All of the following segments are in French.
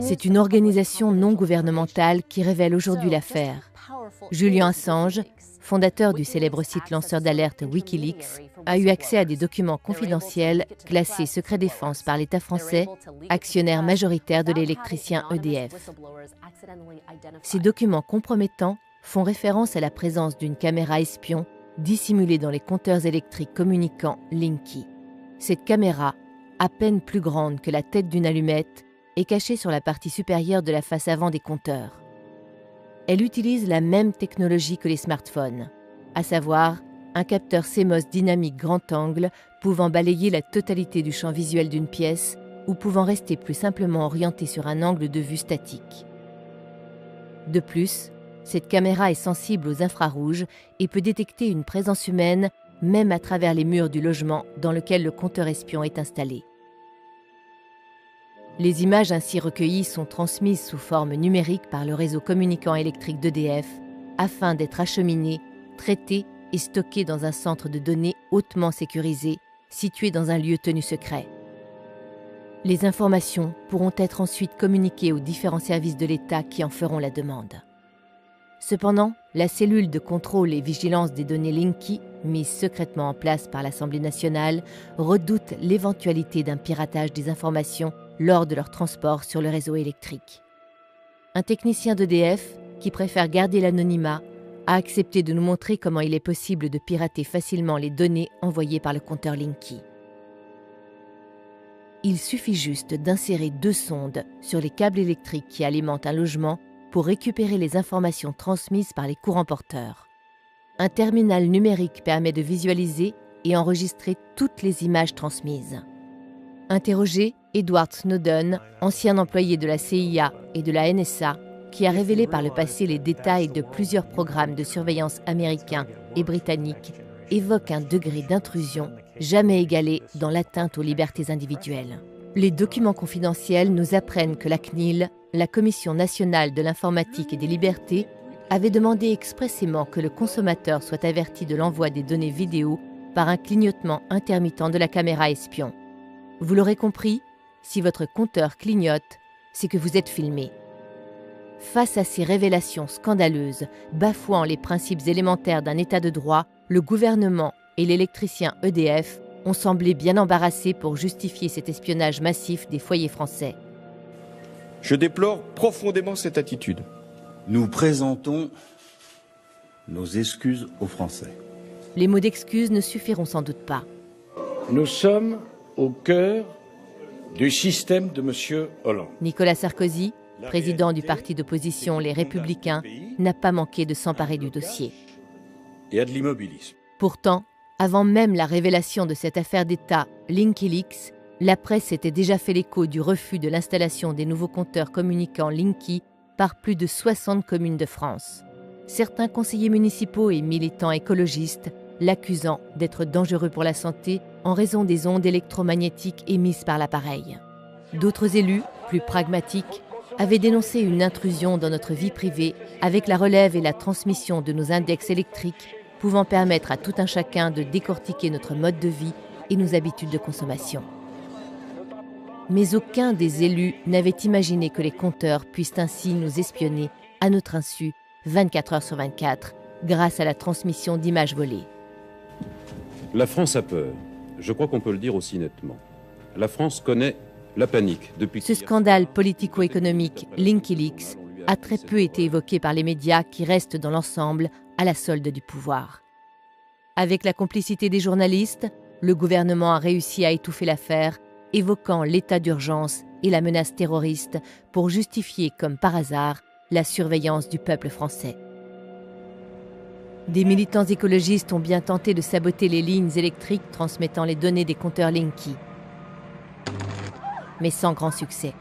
C'est une organisation non gouvernementale qui révèle aujourd'hui l'affaire. Julian Assange, fondateur du célèbre site lanceur d'alerte Wikileaks, a eu accès à des documents confidentiels classés secret défense par l'État français, actionnaire majoritaire de l'électricien EDF. Ces documents compromettants font référence à la présence d'une caméra espion dissimulée dans les compteurs électriques communicants Linky. Cette caméra, à peine plus grande que la tête d'une allumette, est cachée sur la partie supérieure de la face avant des compteurs. Elle utilise la même technologie que les smartphones, à savoir un capteur CMOS dynamique grand angle pouvant balayer la totalité du champ visuel d'une pièce ou pouvant rester plus simplement orienté sur un angle de vue statique. De plus, cette caméra est sensible aux infrarouges et peut détecter une présence humaine même à travers les murs du logement dans lequel le compteur espion est installé. Les images ainsi recueillies sont transmises sous forme numérique par le réseau communicant électrique d'EDF afin d'être acheminées, traitées et stockées dans un centre de données hautement sécurisé situé dans un lieu tenu secret. Les informations pourront être ensuite communiquées aux différents services de l'État qui en feront la demande. Cependant, la cellule de contrôle et vigilance des données Linky, mise secrètement en place par l'Assemblée nationale, redoute l'éventualité d'un piratage des informations lors de leur transport sur le réseau électrique. Un technicien d'EDF, qui préfère garder l'anonymat, a accepté de nous montrer comment il est possible de pirater facilement les données envoyées par le compteur Linky. Il suffit juste d'insérer 2 sondes sur les câbles électriques qui alimentent un logement pour récupérer les informations transmises par les courants porteurs. Un terminal numérique permet de visualiser et enregistrer toutes les images transmises. Interrogé, Edward Snowden, ancien employé de la CIA et de la NSA, qui a révélé par le passé les détails de plusieurs programmes de surveillance américains et britanniques, évoque un degré d'intrusion jamais égalé dans l'atteinte aux libertés individuelles. Les documents confidentiels nous apprennent que la CNIL, la Commission nationale de l'informatique et des libertés, avait demandé expressément que le consommateur soit averti de l'envoi des données vidéo par un clignotement intermittent de la caméra espion. Vous l'aurez compris, si votre compteur clignote, c'est que vous êtes filmé. Face à ces révélations scandaleuses, bafouant les principes élémentaires d'un état de droit, le gouvernement et l'électricien EDF ont semblé bien embarrassés pour justifier cet espionnage massif des foyers français. Je déplore profondément cette attitude. Nous présentons nos excuses aux Français. Les mots d'excuse ne suffiront sans doute pas. Nous sommes au cœur du système de M. Hollande. Nicolas Sarkozy, président du parti d'opposition Les Républicains, n'a pas manqué de s'emparer du dossier. Et à de l'immobilisme. Pourtant, avant même la révélation de cette affaire d'État Wikileaks, la presse s'était déjà fait l'écho du refus de l'installation des nouveaux compteurs communicants Linky par plus de 60 communes de France. Certains conseillers municipaux et militants écologistes l'accusant d'être dangereux pour la santé en raison des ondes électromagnétiques émises par l'appareil. D'autres élus, plus pragmatiques, avaient dénoncé une intrusion dans notre vie privée avec la relève et la transmission de nos index électriques pouvant permettre à tout un chacun de décortiquer notre mode de vie et nos habitudes de consommation. Mais aucun des élus n'avait imaginé que les compteurs puissent ainsi nous espionner à notre insu 24 heures sur 24 grâce à la transmission d'images volées. La France a peur. Je crois qu'on peut le dire aussi nettement. La France connaît la panique depuis... Ce scandale politico-économique Wikileaks a très peu été évoqué par les médias qui restent dans l'ensemble à la solde du pouvoir. Avec la complicité des journalistes, le gouvernement a réussi à étouffer l'affaire, évoquant l'état d'urgence et la menace terroriste pour justifier, comme par hasard, la surveillance du peuple français. Des militants écologistes ont bien tenté de saboter les lignes électriques transmettant les données des compteurs Linky, mais sans grand succès.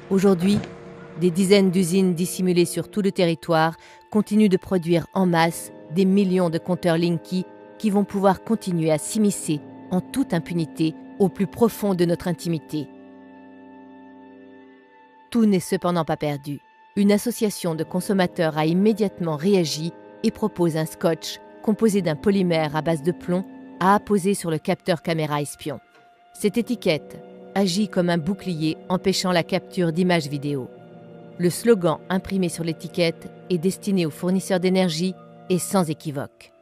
Aujourd'hui, des dizaines d'usines dissimulées sur tout le territoire continuent de produire en masse des millions de compteurs Linky qui vont pouvoir continuer à s'immiscer en toute impunité au plus profond de notre intimité. Tout n'est cependant pas perdu. Une association de consommateurs a immédiatement réagi et propose un scotch composé d'un polymère à base de plomb à apposer sur le capteur caméra espion. Cette étiquette, agit comme un bouclier empêchant la capture d'images vidéo. Le slogan imprimé sur l'étiquette est destiné aux fournisseurs d'énergie et sans équivoque.